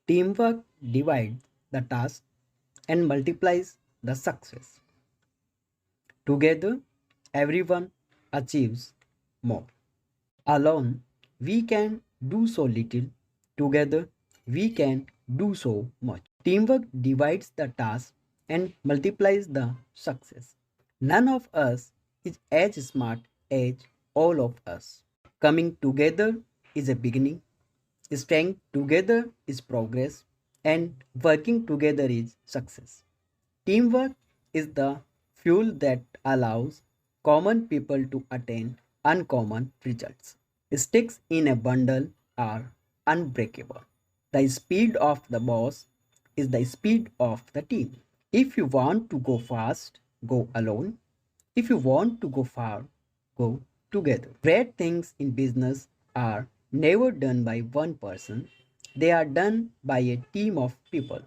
Teamwork divides the task and multiplies the success. Together, everyone achieves more. Alone, we can do so little. Together, we can do so much. Teamwork divides the task and multiplies the success. None of us is as smart as all of us. Coming together is a beginning, staying together is progress, and working together is success. Teamwork is the fuel that allows common people to attain uncommon results. Sticks in a bundle are unbreakable. The speed of the boss is the speed of the team. If you want to go fast, go alone. If you want to go far, go together. Great things in business are never done by one person, they are done by a team of people.